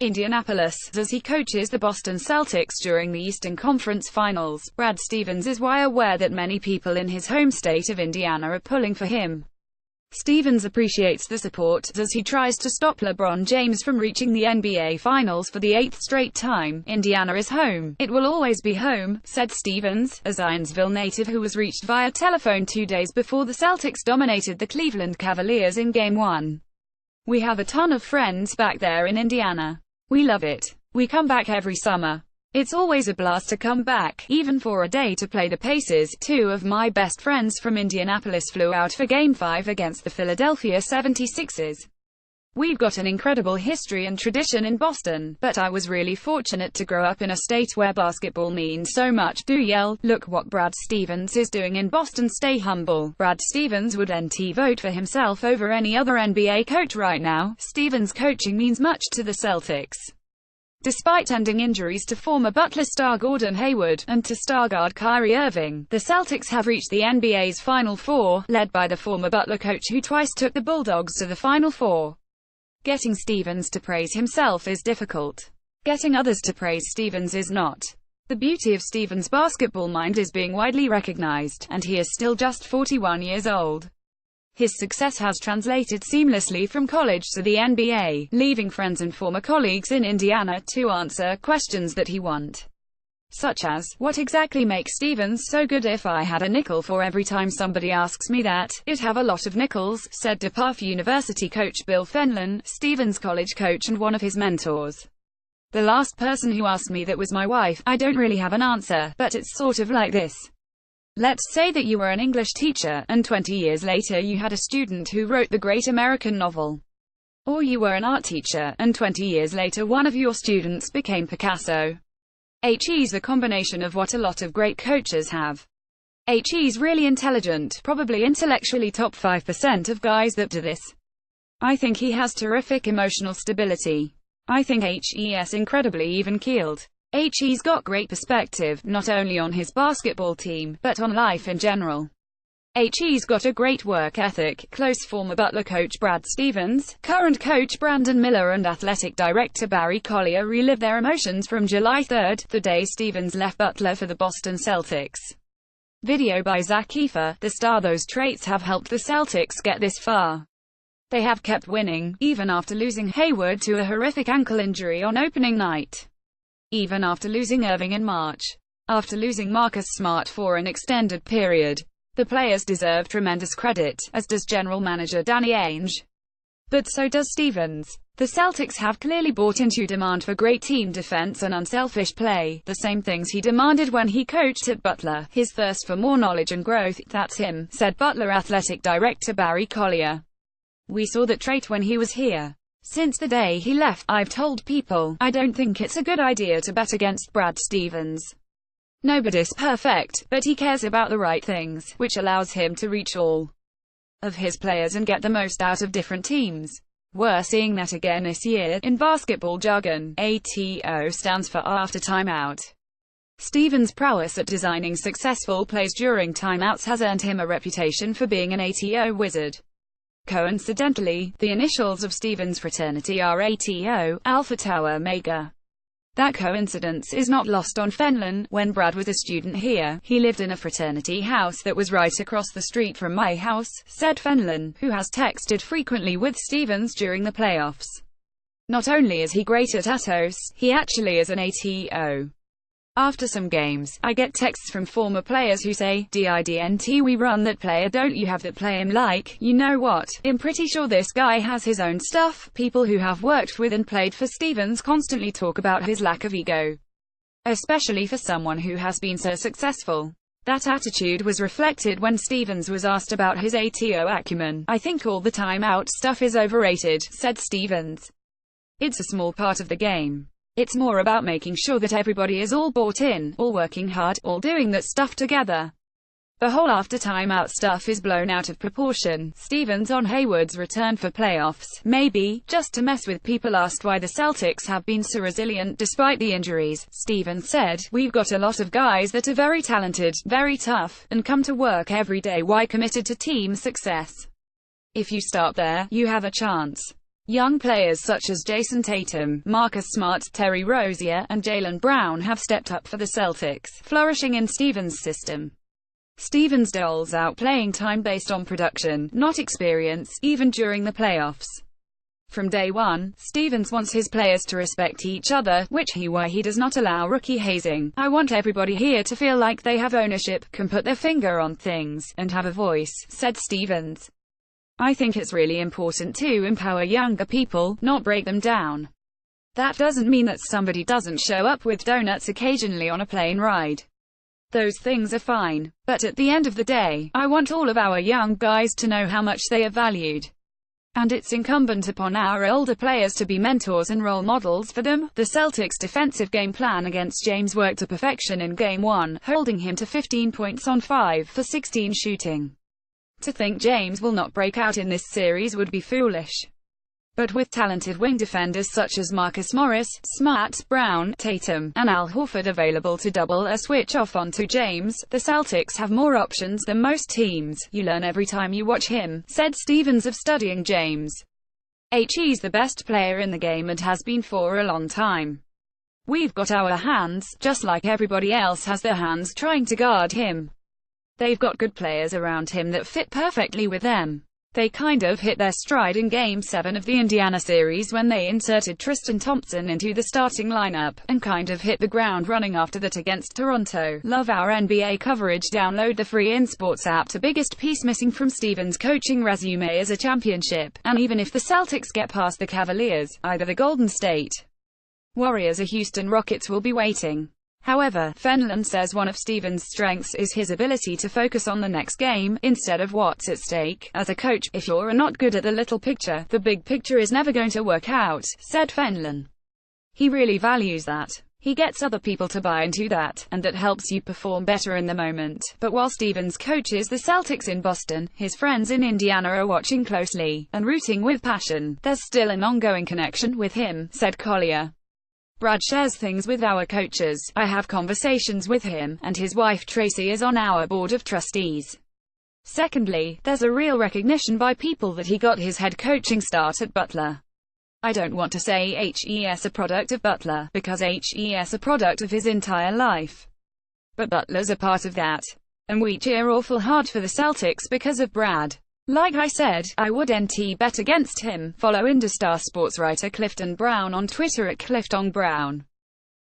Indianapolis, as he coaches the Boston Celtics during the Eastern Conference Finals. Brad Stevens is well aware that many people in his home state of Indiana are pulling for him. Stevens appreciates the support, as he tries to stop LeBron James from reaching the NBA Finals for the 8th straight time. Indiana is home. It will always be home, said Stevens, a Zionsville native who was reached via telephone 2 days before the Celtics dominated the Cleveland Cavaliers in Game 1. We have a ton of friends back there in Indiana. We love it. We come back every summer. It's always a blast to come back, even for a day to play the Pacers. 2 of my best friends from Indianapolis flew out for Game 5 against the Philadelphia 76ers. We've got an incredible history and tradition in Boston, but I was really fortunate to grow up in a state where basketball means so much. Do yell, look what Brad Stevens is doing in Boston. Stay humble. Brad Stevens would NT vote for himself over any other NBA coach right now. Stevens' coaching means much to the Celtics. Despite ending injuries to former Butler star Gordon Hayward, and to star guard Kyrie Irving, the Celtics have reached the NBA's Final Four, led by the former Butler coach who twice took the Bulldogs to the Final Four. Getting Stevens to praise himself is difficult. Getting others to praise Stevens is not. The beauty of Stevens' basketball mind is being widely recognized, and he is still just 41 years old. His success has translated seamlessly from college to the NBA, leaving friends and former colleagues in Indiana to answer questions that he want. Such as, what exactly makes Stevens so good? If I had a nickel for every time somebody asks me that, I'd have a lot of nickels, said DePaul University coach Bill Fenlon, Stevens' college coach and one of his mentors. The last person who asked me that was my wife. I don't really have an answer, but it's sort of like this. Let's say that you were an English teacher, and 20 years later you had a student who wrote the great American novel. Or you were an art teacher, and 20 years later one of your students became Picasso. HE's the combination of what a lot of great coaches have. HE's really intelligent, probably intellectually top 5% of guys that do this. I think he has terrific emotional stability. I think HE's incredibly even-keeled. HE's got great perspective, not only on his basketball team, but on life in general. HE's got a great work ethic. Close former Butler coach Brad Stevens, current coach Brandon Miller and athletic director Barry Collier relive their emotions from July 3, the day Stevens left Butler for the Boston Celtics. Video by Zach Kiefer, the star. Those traits have helped the Celtics get this far. They have kept winning, even after losing Hayward to a horrific ankle injury on opening night. Even after losing Irving in March. After losing Marcus Smart for an extended period. The players deserve tremendous credit, as does general manager Danny Ainge. But so does Stevens. The Celtics have clearly bought into demand for great team defense and unselfish play, the same things he demanded when he coached at Butler. His thirst for more knowledge and growth, that's him, said Butler athletic director Barry Collier. We saw that trait when he was here. Since the day he left, I've told people, I don't think it's a good idea to bet against Brad Stevens. Nobody's perfect, but he cares about the right things, which allows him to reach all of his players and get the most out of different teams. We're seeing that again this year. In basketball jargon, ATO stands for after timeout. Stevens' prowess at designing successful plays during timeouts has earned him a reputation for being an ATO wizard. Coincidentally, the initials of Stevens' fraternity are ATO, Alpha Tau Omega. That coincidence is not lost on Fenlon. When Brad was a student here, he lived in a fraternity house that was right across the street from my house, said Fenlon, who has texted frequently with Stevens during the playoffs. Not only is he great at ATOs, he actually is an ATO. After some games, I get texts from former players who say, "Didn't we run that player? Don't you have that play him like, you know what, I'm pretty sure this guy has his own stuff." People who have worked with and played for Stevens constantly talk about his lack of ego. Especially for someone who has been so successful. That attitude was reflected when Stevens was asked about his ATO acumen. I think all the timeout stuff is overrated, said Stevens. It's a small part of the game. It's more about making sure that everybody is all bought in, all working hard, all doing that stuff together. The whole after timeout stuff is blown out of proportion. Stevens on Hayward's return for playoffs, maybe, just to mess with people. Asked why the Celtics have been so resilient despite the injuries, Stevens said, "We've got a lot of guys that are very talented, very tough, and come to work every day. Why committed to team success. If you start there, you have a chance. Young players such as Jason Tatum, Marcus Smart, Terry Rozier, and Jaylen Brown have stepped up for the Celtics, flourishing in Stevens' system. Stevens doles out playing time based on production, not experience, even during the playoffs. From day one, Stevens wants his players to respect each other, which is why he does not allow rookie hazing. I want everybody here to feel like they have ownership, can put their finger on things, and have a voice, said Stevens. I think it's really important to empower younger people, not break them down. That doesn't mean that somebody doesn't show up with donuts occasionally on a plane ride. Those things are fine. But at the end of the day, I want all of our young guys to know how much they are valued. And it's incumbent upon our older players to be mentors and role models for them. The Celtics' defensive game plan against James worked to perfection in Game 1, holding him to 15 points on 5 for 16 shooting. To think James will not break out in this series would be foolish. But with talented wing defenders such as Marcus Morris, Smart, Brown, Tatum, and Al Horford available to double or switch off onto James, the Celtics have more options than most teams. You learn every time you watch him, said Stevens of studying James. He's the best player in the game and has been for a long time. We've got our hands, just like everybody else has their hands trying to guard him. They've got good players around him that fit perfectly with them. They kind of hit their stride in Game 7 of the Indiana series when they inserted Tristan Thompson into the starting lineup, and kind of hit the ground running after that against Toronto. Love our NBA coverage. Download the free InSports app. The biggest piece missing from Stevens' coaching resume is a championship, and even if the Celtics get past the Cavaliers, either the Golden State Warriors or Houston Rockets will be waiting. However, Fenlon says one of Stevens' strengths is his ability to focus on the next game, instead of what's at stake. As a coach, if you're not good at the little picture, the big picture is never going to work out, said Fenlon. He really values that. He gets other people to buy into that, and that helps you perform better in the moment. But while Stevens coaches the Celtics in Boston, his friends in Indiana are watching closely, and rooting with passion. There's still an ongoing connection with him, said Collier. Brad shares things with our coaches. I have conversations with him, and his wife Tracy is on our board of trustees. Secondly, there's a real recognition by people that he got his head coaching start at Butler. I don't want to say he's a product of Butler, because he's a product of his entire life. But Butler's a part of that. And we cheer awful hard for the Celtics because of Brad. Like I said, I wouldn't bet against him. Follow Industar sports writer Clifton Brown on Twitter at CliftonBrown.